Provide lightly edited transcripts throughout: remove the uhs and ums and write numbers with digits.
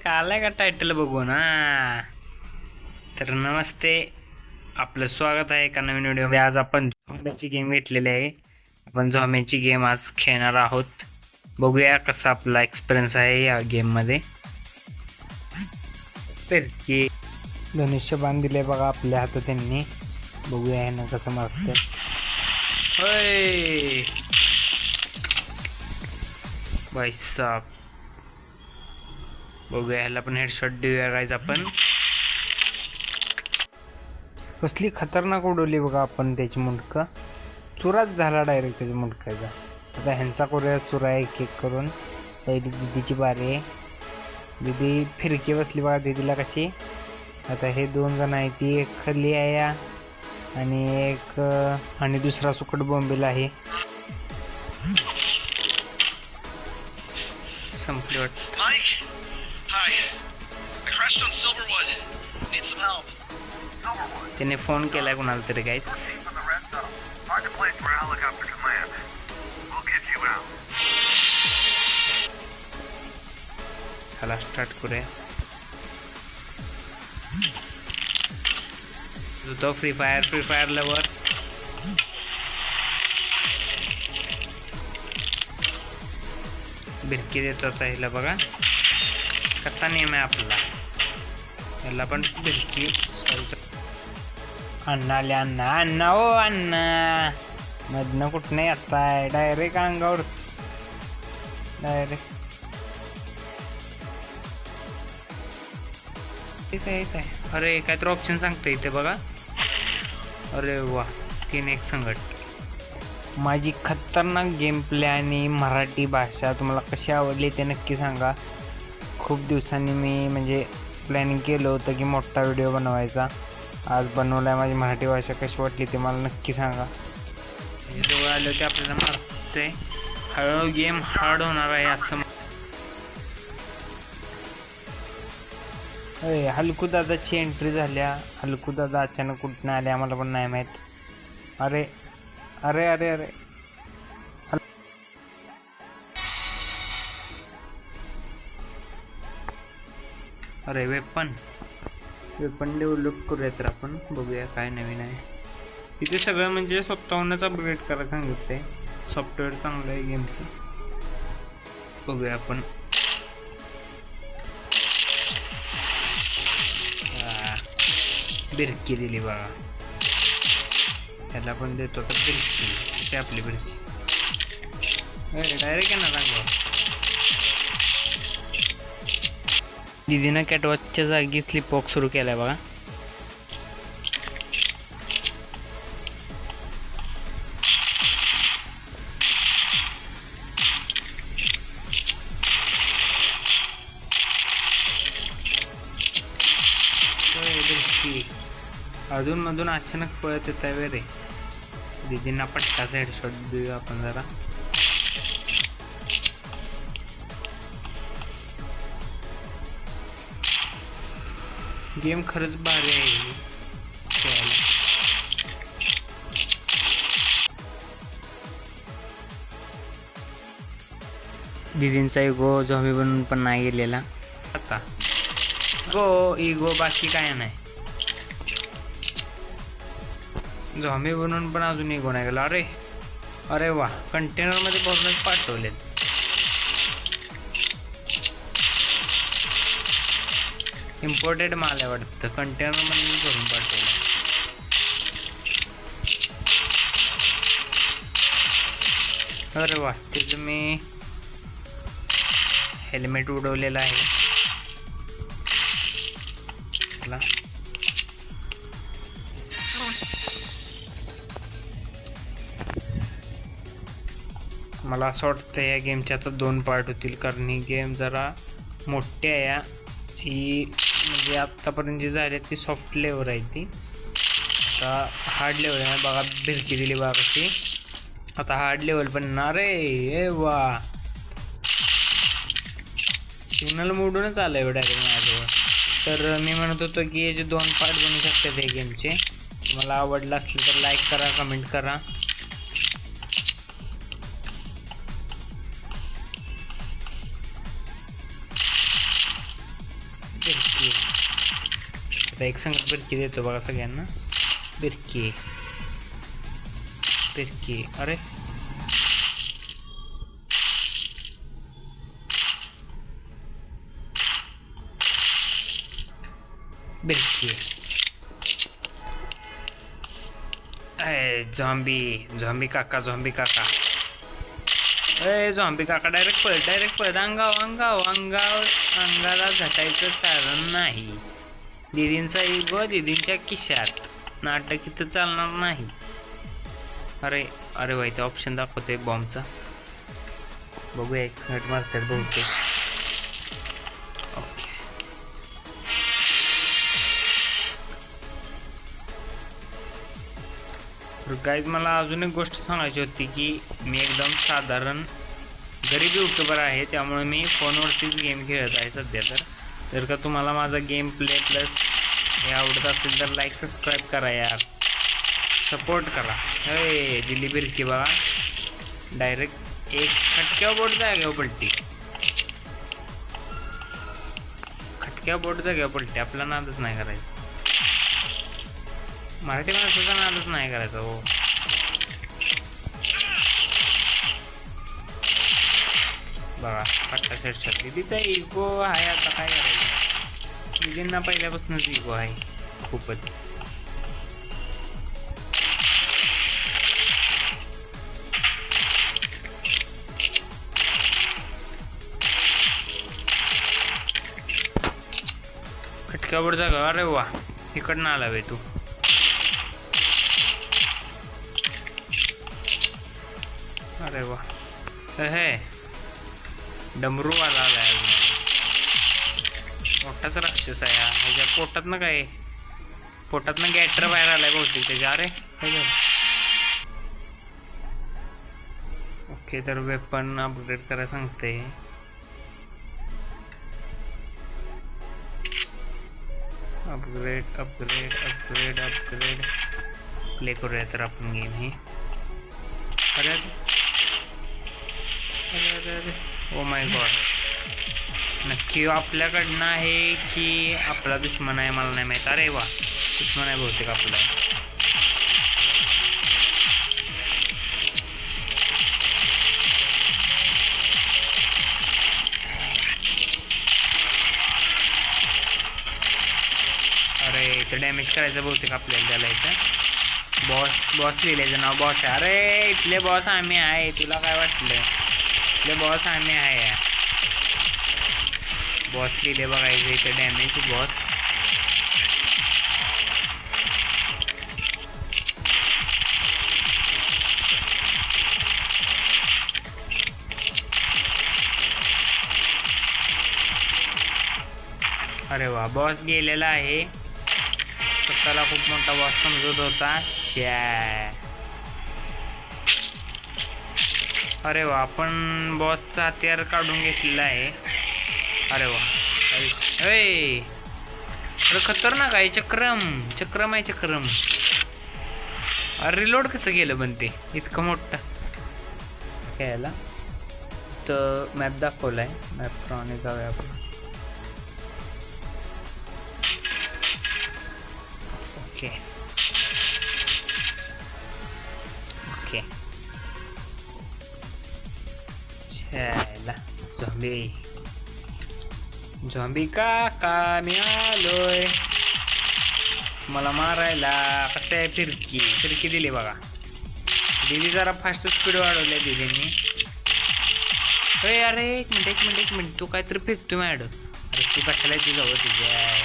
आलाय का टायटल बघून? तर नमस्ते, आपलं स्वागत आहे एका नवीन व्हिडिओमध्ये. आज आपण झोम्बीची गेम घेतलेली आहे. आपण झोम्बीची गेम आज खेळणार आहोत. बघूया कसा आपला एक्सपिरियन्स आहे या गेममध्ये. पेरची धनुष्यबाण दिले बघा आपल्या हातात त्यांनी. बघूया आहे ना कसं मारते. होय भाई साहब, बघूया ह्याला पण हेडशॉट देऊया गाइस आपण. कसली खतरनाक उडवली बघा आपण त्याची मुंडकं. चुराच झाला डायरेक्ट त्याच्या मुंडकाचा. आता ह्यांचा करूया चुरा एक एक करून. पहिली दिदीची बारी आहे. दिदी फिरकी बसली बघा दिदीला कशी. आता हे दोन जण आहेत, ती एक खाली आहे आणि दुसरा सुकट बोंबीला आहे. संपली वाटतं. त्याने फोन केलाय कुणाला तरी गाईच. चला स्टार्ट करूया. तो फ्री फायर लवर. बिरकी देतो आता हिला बघा कसा नियम आहे आपला. याला पण बिरकी. अण्णा आले, अण्णा ओ अण्णा. मधनं कुठं नाही आता डायरेक्ट अंगावर डायरेक्ट. इथे अरे काहीतरी ऑप्शन सांगतं इथे बघा. अरे वा, 3-1 संकट. माझी खतरनाक गेम प्ले आणि मराठी भाषा तुम्हाला कशी आवडली ते नक्की सांगा. खूप दिवसांनी मी म्हणजे प्लॅनिंग केलं होतं की मोठा व्हिडिओ बनवायचा. आज बनवला आहे. माझी मराठी भाषा कशी वाटली ते मला नक्की सांगा. जवळ आलं की आपल्याला मारते. हळूहळू गेम हार्ड होणार आहे असं. अरे हलकू दादाची एंट्री झाल्या. हलकू दादा अचानक कुठनं आले आम्हाला पण नाही माहीत. अरे अरे अरे अरे अरे वेपन डेव्हलप करूया तर आपण. बघूया काय नवीन आहे इथे. सगळं म्हणजे स्वतःहूनच अपग्रेड करायला सांगितलंय. सॉफ्टवेअर चांगलं आहे गेमचं. बघूया आपण. बिरकी दिली बघा. त्याला पण देतो तर बिरकी. कशी आपली बिरकी. अरे डायरेक्ट आहे ना सांगा. दीदीनं कॅटवॉचच्या जागी स्लिप वॉक सुरू केलाय बघा. अधून मधून अचानक पळत येत आहे रे. दीदींना पट्टाचा हेडशॉट देऊया आपण जरा. गेम खरंच भारी आहे खेळायला. दीदींचा इगो झॉम्बी बनून पण नाही गेलेला. आता इगो बाकी काय नाही. झॉम्बी बनून पण अजून इगो नाही गेला. अरे अरे वा, कंटेनर मध्ये भरूनच पाठवले. इम्पोर्टेड माल आहे वाटतं. कंटेनर मध्ये भरून पाठवलं. अरे वा, त्याचं मी हेल्मेट उडवलेलं आहे. चला मला असं वाटतं या गेमचे आता 2 पार्ट होतील. कारण ही गेम जरा मोठी आहे. ही म्हणजे आत्तापर्यंत जी झाली ती सॉफ्ट लेवल आहे. ती आता हार्ड लेवल आहे बघा. बिरकी दिली बघा कशी. आता हार्ड लेवल पण ना रे. ए वा, सिग्नल मोडूनच आलं आहे डायरेक्ट माझ्याजवळ. तर मी म्हणत होतो की याचे 2 पार्ट बनू शकतात हे गेमचे. मला आवडलं असलं तर लाईक करा, कमेंट करा. आता एक संगत बिरकी देतो बघा सगळ्यांना. बिरकी बिरकी. अरे बिरकी. झॉम्बी झॉम्बी काका झॉम्बी काका. झॉम्बी काका डायरेक्ट पळ अंगाला झटायचं कारण नाही. दिदींचा इगो दिदींच्या खिशात. नाटक इथं चालणार नाही. अरे अरे वाई ते ऑप्शन दाखवतोय बॉम्बचा. बघूया एक मिनिट मारतात बहुतेक. ओके तर गाईज मला अजून एक गोष्ट सांगायची होती की मी एकदम साधारण गरीब यूट्यूबर आहे, त्यामुळे मी फोनवरतीच गेम खेळत आहे सध्या. तर जर का तुम्हाला माझा गेम प्ले प्लस हे आवडत असेल तर लाईक सबस्क्राईब करा यार, सपोर्ट करा. हे दिली बिरकी बघा. डायरेक्ट एक खटक्यावर बोट जाग्यावर पलटी. खटक्यावर बोट जाग्यावर पलटी. आपला नादच नाही करायचा. मराठी माणसाचा नादच नाही करायचा. हो बघा पट्टा सेट दिदीचा इगो आहे. आता काय करायचं. दिदींना पहिल्यापासूनच इगो आहे खूपच. खटक्यावर जागा. अरे वा इकडनं आला वे तू. अरे वा हे डमरूवाला आलाय. मोठाच राक्षस आहे. ह्याच्या पोटातनं काय पोटातनं गॅटर बाहेर आलाय बहुतेक त्याच्या. अरे काय झालं. ओके तर वेपन अपग्रेड करायला सांगते. Upgrade upgrade upgrade upgrade. Play करूया तर आपण गेम हे. अरे अरे अरे अरे ओ माय गॉड. नक्की आपल्याकडनं आहे की आपला दुश्मन आहे मला नाही माहीत. अरे वा दुश्मन आहे बहुतेक आपला. अरे इथं डॅमेज करायचं बहुतेक आपल्याला त्याला. इथं बॉस लिहिल्याचं नाव बॉस आहे. अरे इथले बॉस आम्ही आहे. तुला काय वाटलं. इथले बॉस आम्ही आहे. बॉस लिहिले बघायचं इथं डॅमेज बॉस. अरे वा बॉस गेलेला आहे. स्वतःला खूप मोठा बॉस समजत होता. अरे वा आपण बॉसचा हत्यार काढून घेतलेला आहे. अरे वा अरे खतरनाक आहे. चक्रम आहे चक्रम. अरे रिलोड कसं गेलं बनते इतकं मोठं काय याला. तर मॅप दाखवलाय. मॅप प्रमाणे जाऊया आपण. ओके ओके चला झॉम्बी काका मी आलोय मला मारायला. कसं आहे. फिरकी दिली बघा. दिदी जरा फास्ट स्पीड वाढवली दिदींनी. अरे एक मिनिट तू काहीतरी फेकतो मॅडम. अरे तू कशाला ती जाऊ तुझ्या.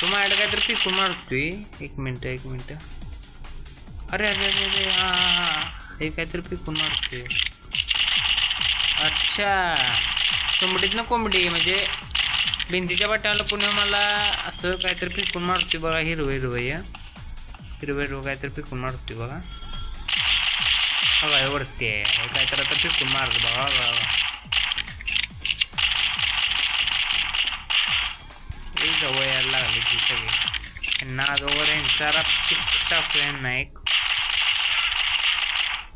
तू मॅडम काहीतरी फेकून मारतोय. एक मिनिट. अरे अरे अरे हा हे काहीतरी फेकून मारतोय. अच्छा कोंबडीतनं कोंबडी म्हणजे भिंतीच्या वाट्याला पुन्हा मला असं काहीतरी फेकून मारतोय बघा. हिरवं काहीतरी फेकून मारतोय बघा. बघा वरती आहे काहीतरी आता फेकून मारत बघा. जवळ यायला लागली ती सगळी. नागावर यांचा चिक टाकू यांना एक.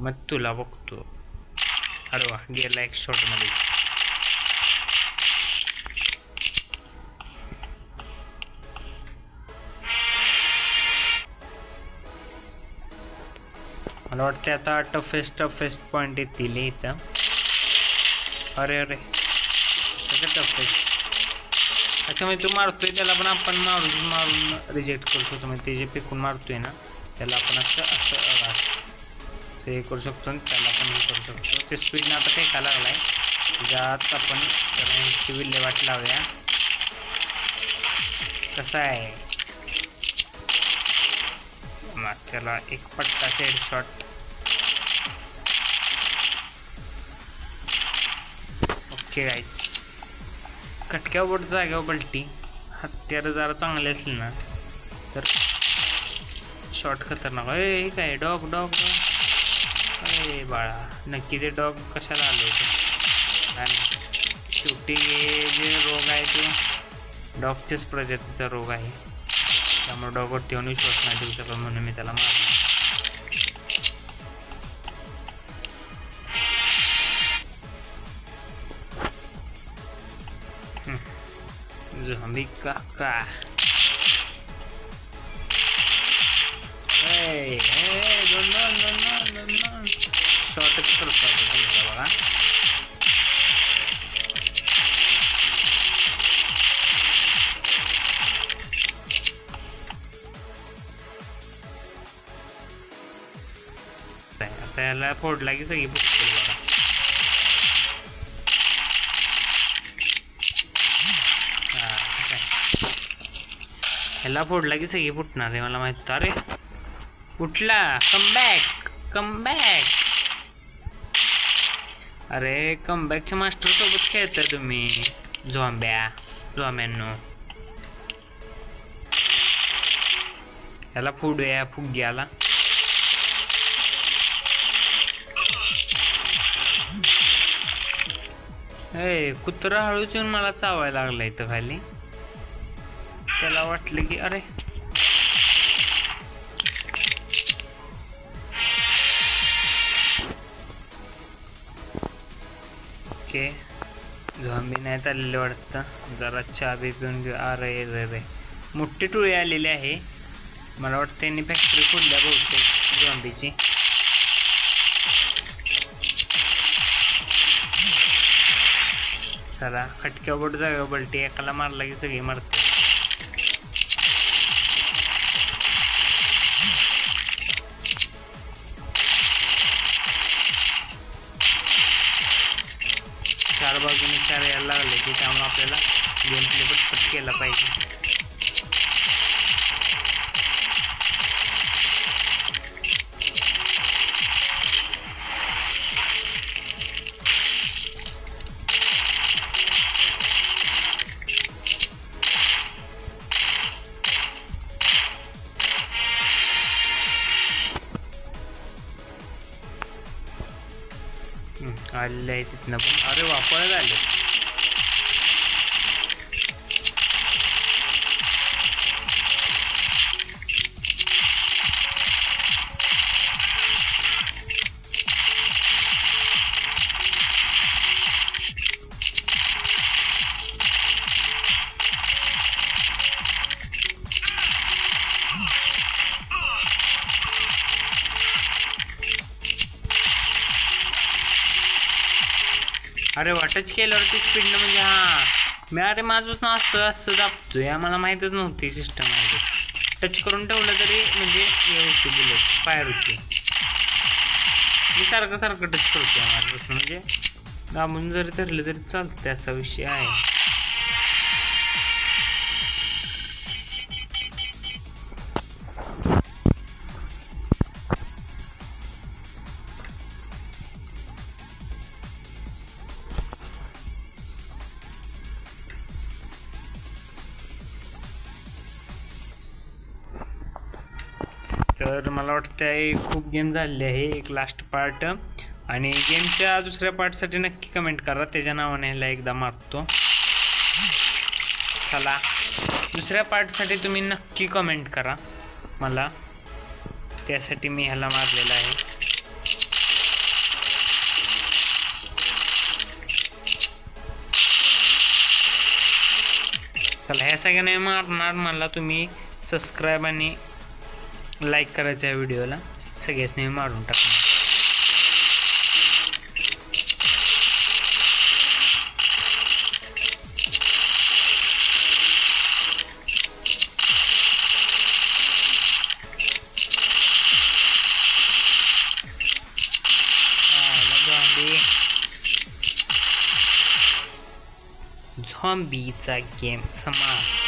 मग तुला बघतो. अरे वा गेला एक शॉट मध्ये. मला वाटते आता टफेस्ट पॉईंट येतील इथं. अरे सगळं टफेस्ट. अच्छा म्हणजे तू मारतोय त्याला पण आपण मारून रिजेक्ट करू शकतो. म्हणजे ते जे पिकून मारतोय ना त्याला आपण असं हे करू शकतो आणि त्याला पण हे करू शकतो. ते स्पीडनं आता टेका लागलाय. ज्यात आपण ह्यांची विल्हेवाट लावूया. कसं आहे मग त्याला एक पट्टा हेड शॉट. ओके गाईज, कटक्यावर जाग्यावर पलटी. हत्यार जरा चांगले असले ना तर शॉट खतरनाक. हे काय डॉग अरे बाळा, नक्की ते डॉग कशाला आले होते? आणि शेवटी जे रोग आहे तो डॉगच्याच प्रजातीचा रोग आहे. त्यामुळे डॉगवरती विश्वास नाही देऊ शकत म्हणून मी त्याला मारलं. झोंबी काका शॉर्टच करतो तुमचा बघा. आता याला फोडला की सगळी बुकतील बघा. ह्याला फोडला की सगळी फुटणार आहे मला माहित. अरे उठला, कमबॅक. अरे कमबॅकच्या मास्टर सोबत खेळता तुम्ही झोंब्यांनो. ह्याला फोडूया फुग्याला. कुत्रा हळूच येऊन मला चावायला लागला इथं खाली. त्याला वाटलं की अरे ओके झोंबी नाही चाललेले वाटतं. जरा चहा बी पिऊन घेऊ. अरे मोठी टोळी आलेली आहे. मला वाटतं त्यांनी फॅक्टरी खोलल्या बहुतेक झोंबीची. चला खटक्यावर जागा बलटी. एकाला मारला की सगळी मारते. चार बाजूने चार यायला लागले की त्यामुळे आपल्याला गेम प्ले पटपट केला पाहिजे. आलेले आहे तिथनं पण. अरे वापळ झाले. अरे टच केल्यावरती स्पीडनं म्हणजे मी अरे माझपासून असं दाबतोय. मला माहीतच नव्हती सिस्टम आहे. टच करून ठेवलं तरी म्हणजे हे होते बुलेट फायर होते. मी सारखं टच करतोय माझ्यापासून. म्हणजे दाबून जरी धरलं तरी चालते असा विषय आहे. तर मला वाटतं खूप गेम झालेले आहे. एक लास्ट पार्ट आणि गेमच्या दुसऱ्या पार्टसाठी नक्की कमेंट करा. त्याच्या नावाने ह्याला एकदा मारतो. चला दुसऱ्या पार्टसाठी तुम्ही नक्की कमेंट करा मला. त्यासाठी मी ह्याला मारलेला आहे. चला ह्या सगळ्यांना मारणार. मला तुम्ही सबस्क्राईब आणि लाईक करायचं आहे व्हिडिओला. सगळ्यासनी मारून टाकणार. झॉम्बीचा गेम समाप्त.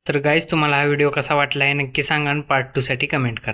तर गाईज तुम्हाला हा व्हिडिओ कसा वाटला आहे नक्की सांगा आणि पार्ट 2 साठी कमेंट करा.